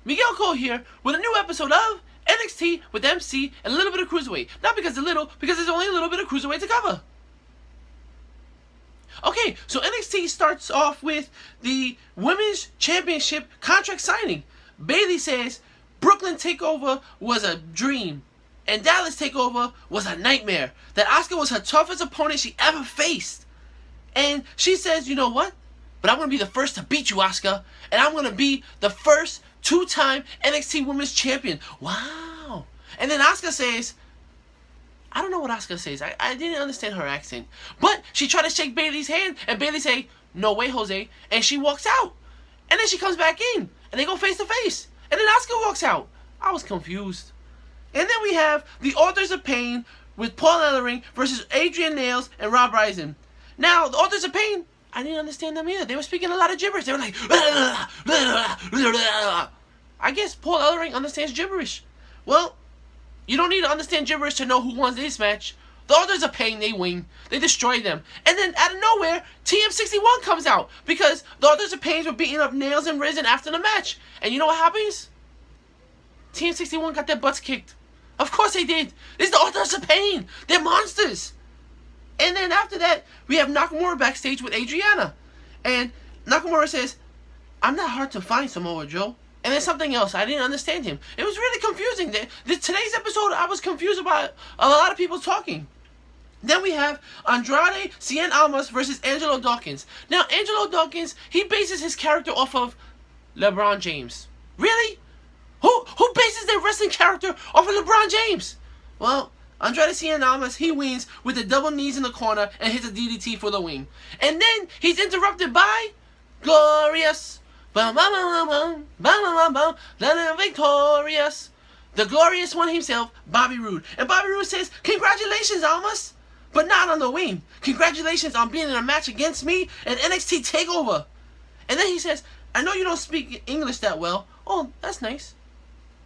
Miguel Cole here with a new episode of NXT with MC and a little bit of CruiserWeight. Not because it's little, because there's only a little bit of CruiserWeight to cover. Okay, so NXT starts off with the Women's Championship contract signing. Bayley says Brooklyn TakeOver was a dream and Dallas TakeOver was a nightmare. That Asuka was her toughest opponent she ever faced. And she says, you know what? But I'm going to be the first to beat you, Asuka. And I'm going to be the first two-time NXT Women's Champion. Wow. And then Asuka says, I don't know what Asuka says. I didn't understand her accent. But she tried to shake Bayley's hand. And Bayley say, no way, Jose. And she walks out. And then she comes back in. And they go face to face. And then Asuka walks out. I was confused. And then we have the Authors of Pain with Paul Ellering versus Adrian Nails and Rob Rising. Now, the Authors of Pain, I didn't understand them either. They were speaking a lot of gibberish. They were like, I guess Paul Ellering understands gibberish. Well, you don't need to understand gibberish to know who won this match. The Authors of Pain, they win. They destroy them. And then, out of nowhere, TM61 comes out. Because the Authors of Pain were beating up Nails and Risen after the match. And you know what happens? TM61 got their butts kicked. Of course they did. It's the Authors of Pain. They're monsters. And then after that, we have Nakamura backstage with Adriana. And Nakamura says, I'm not hard to find, Samoa Joe. And then something else. I didn't understand him. It was really confusing. Today's episode, I was confused about a lot of people talking. Then we have Andrade Cien Almas versus Angelo Dawkins. Now, Angelo Dawkins, he bases his character off of LeBron James. Really? Who bases their wrestling character off of LeBron James? Well, Andrade Cien Almas, he wins with the double knees in the corner and hits a DDT for the win. And then he's interrupted by Glorious. Bum, bum, bum, bum, bum, bum, bum, bum, victorious. The glorious one himself, Bobby Roode. And Bobby Roode says, congratulations, Almas. But not on the win. Congratulations on being in a match against me at NXT TakeOver. And then he says, I know you don't speak English that well. Oh, that's nice.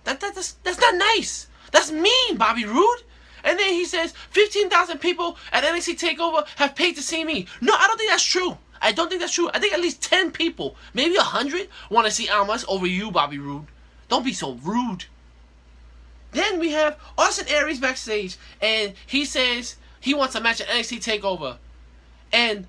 That's not nice. That's mean, Bobby Roode. And then he says, 15,000 people at NXT TakeOver have paid to see me. No, I don't think that's true. I don't think that's true. I think at least 10 people, maybe 100, want to see Almas over you, Bobby Roode. Don't be so rude. Then we have Austin Aries backstage, and he says he wants a match at NXT TakeOver. And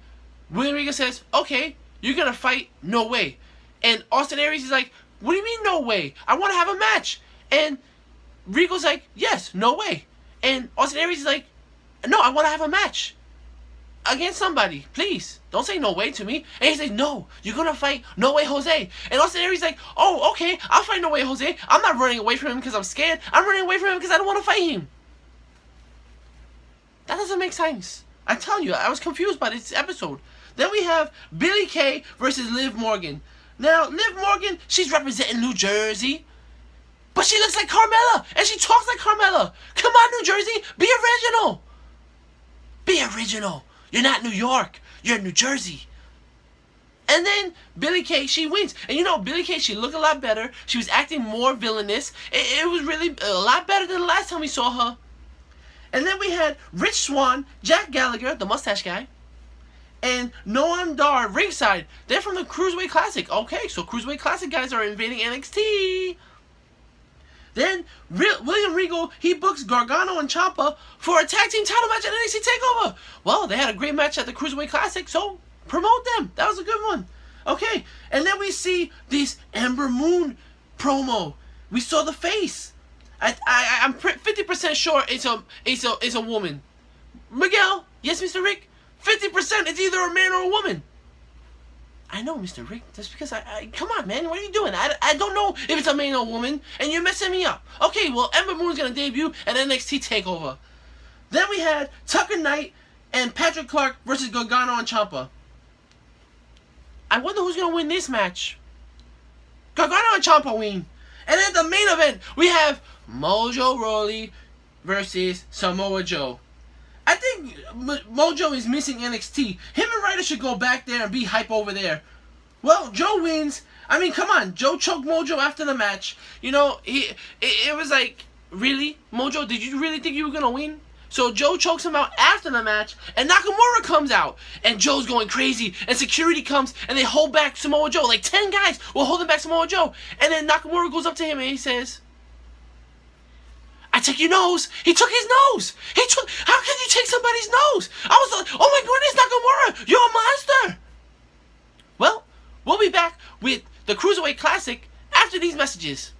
William Regal says, okay, you're going to fight? No way. And Austin Aries is like, what do you mean no way? I want to have a match. And Regal's like, yes, no way. And Austin Aries is like, no, I want to have a match against somebody. Please, don't say no way to me. And he's like, no, you're going to fight No Way Jose. And Austin Aries is like, oh, okay, I'll fight No Way Jose. I'm not running away from him because I'm scared. I'm running away from him because I don't want to fight him. That doesn't make sense. I'm telling you, I was confused by this episode. Then we have Billie Kay versus Liv Morgan. Now, Liv Morgan, she's representing New Jersey. But she looks like Carmella. And she talks like Carmella. Come on, New Jersey. Be original. Be original. You're not New York. You're New Jersey. And then Billie Kay, she wins. And you know, Billie Kay, she looked a lot better. She was acting more villainous. It was really a lot better than the last time we saw her. And then we had Rich Swann, Jack Gallagher, the mustache guy, and Noam Dar ringside. They're from the CruiserWeight Classic. Okay, so CruiserWeight Classic guys are invading NXT. Then William Regal, he books Gargano and Ciampa for a tag team title match at NXT TakeOver. Well, they had a great match at the CruiserWeight Classic, so promote them. That was a good one. Okay, and then we see this Ember Moon promo. We saw the face. I'm 50% sure it's a woman. Miguel, yes, Mr. Rick. 50% it's either a man or a woman. I know, Mr. Rick. That's because come on, man. What are you doing? I don't know if it's a man or a woman, and you're messing me up. Okay, well, Ember Moon's gonna debut at NXT TakeOver. Then we had Tucker Knight and Patrick Clark versus Gargano and Ciampa. I wonder who's gonna win this match. Gargano and Ciampa win. And then the main event, we have Mojo Rawley versus Samoa Joe. I think Mojo is missing NXT. Him and Ryder should go back there and be hype over there. Well, Joe wins. I mean, come on. Joe choked Mojo after the match. You know, it was like, really? Mojo, did you really think you were going to win? So Joe chokes him out after the match, and Nakamura comes out, and Joe's going crazy, and security comes, and they hold back Samoa Joe. Like 10 guys were holding back Samoa Joe, and then Nakamura goes up to him and he says, "I took your nose." He took his nose. How can you take somebody's nose? I was like, oh my goodness, Nakamura, you're a monster. Well, we'll be back with the Cruiserweight Classic after these messages.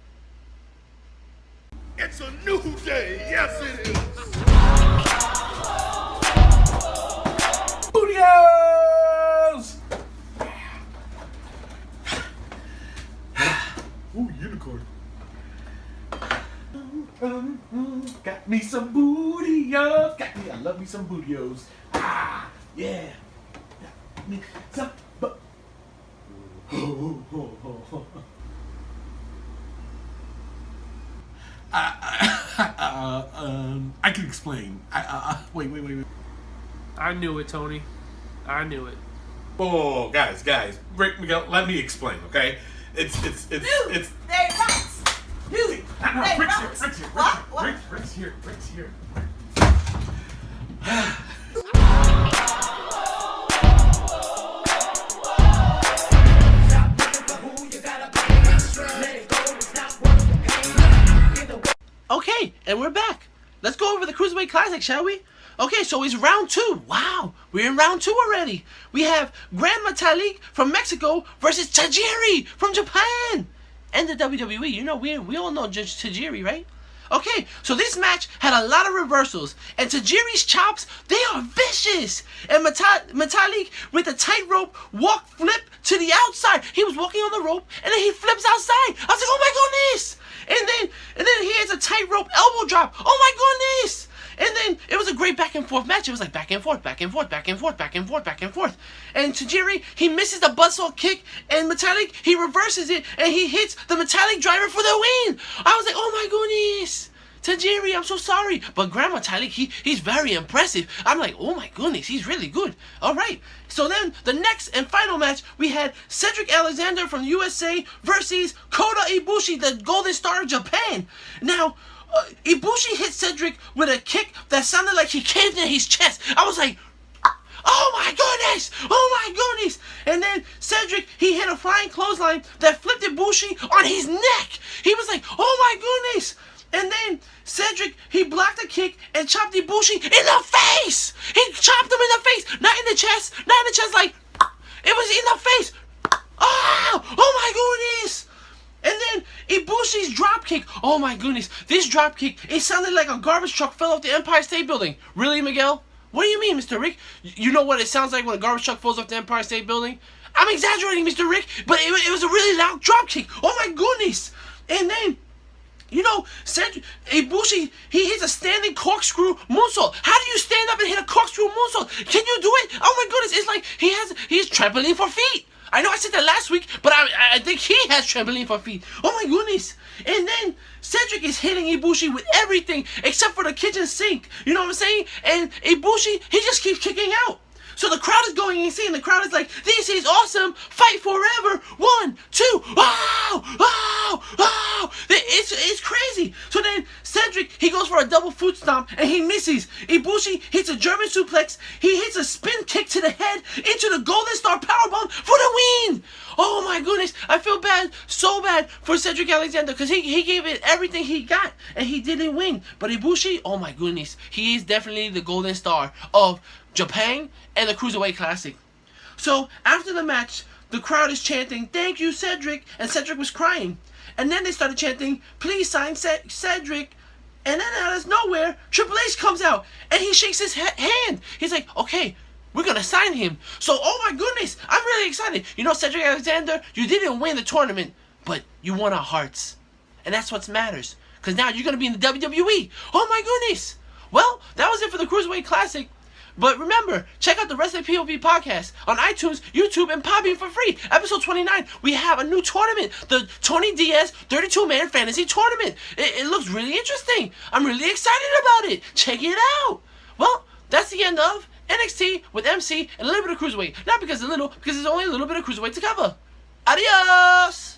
It's a new day, yes it is. Bootios! Ooh, unicorn. Got me some bootios. I love me some bootios. Ah, yeah. Got me some. I can explain. Wait. I knew it, Tony. I knew it. Oh, guys, Rick, Miguel, let me explain, okay? It's. They box. Music. Hey, Rick's here. Okay, and we're back. Let's go over the Cruiserweight Classic, shall we? Okay, so it's round 2. Wow, we're in round 2 already. We have Gran Metalik from Mexico versus Tajiri from Japan. And the WWE, you know, we all know Tajiri, right? Okay, so this match had a lot of reversals, and Tajiri's chops, they are vicious. And Metalik with a tightrope walk flip to the outside. He was walking on the rope, and then he flips outside. I was like, oh my goodness! And then he has a tightrope elbow drop. Oh my goodness! And then it was a great back and forth match. It was like back and forth. And Tajiri, he misses the buzzsaw kick, and Metalik, he reverses it, and he hits the Metalik driver for the win. I was like, oh my goodness. Tajiri, I'm so sorry. But Gran Metalik, he's very impressive. I'm like, oh my goodness, he's really good. All right. So then the next and final match, we had Cedric Alexander from the USA versus Kota Ibushi, the Golden Star of Japan. Now, Ibushi hit Cedric with a kick that sounded like he caved in his chest. I was like, oh my goodness! And then Cedric, he hit a flying clothesline that flipped Ibushi on his neck. He was like, oh my goodness! And then Cedric, he blocked a kick and chopped Ibushi in the face! He chopped him in the face, not in the chest, like, it was in the face. Oh my goodness! And then Ibushi's dropkick. Oh my goodness. This dropkick, it sounded like a garbage truck fell off the Empire State Building. Really, Miguel? What do you mean, Mr. Rick? You know what it sounds like when a garbage truck falls off the Empire State Building? I'm exaggerating, Mr. Rick, but it was a really loud dropkick. Oh my goodness. And then, you know, Ibushi, he hits a standing corkscrew moonsault. How do you stand up and hit a corkscrew moonsault? Can you do it? Oh my goodness. It's like he's trampoline for feet. I know I said that last week, but I think he has trampoline for feet. Oh my goodness. And then Cedric is hitting Ibushi with everything except for the kitchen sink. You know what I'm saying? And Ibushi, he just keeps kicking out. So the crowd is going insane. The crowd is like, this is awesome. Fight forever. 1, 2. Wow. It's crazy. So then Cedric, he goes for a double foot stomp and he misses. Ibushi hits a German suplex. He hits a spin kick to the head into the Golden Star Powerbomb for the win. Oh my goodness. I feel bad, so bad for Cedric Alexander because he gave it everything he got and he didn't win. But Ibushi, oh my goodness, he is definitely the Golden Star of Japan and the Cruiserweight Classic. So after the match, the crowd is chanting, "Thank you, Cedric," and Cedric was crying. And then they started chanting, "Please sign Cedric." And then out of nowhere, Triple H comes out and he shakes his hand. He's like, "Okay, we're gonna sign him." So, oh my goodness, I'm really excited. You know, Cedric Alexander, you didn't win the tournament, but you won our hearts, and that's what matters. Cause now you're gonna be in the WWE. Oh my goodness. Well, that was it for the Cruiserweight Classic. But remember, check out the Wrestling POV podcast on iTunes, YouTube, and Podbean for free. Episode 29, we have a new tournament, the Tony Diaz 32-man fantasy tournament. It looks really interesting. I'm really excited about it. Check it out. Well, that's the end of NXT with MC and a little bit of Cruiserweight. Not because it's little, because there's only a little bit of Cruiserweight to cover. Adios!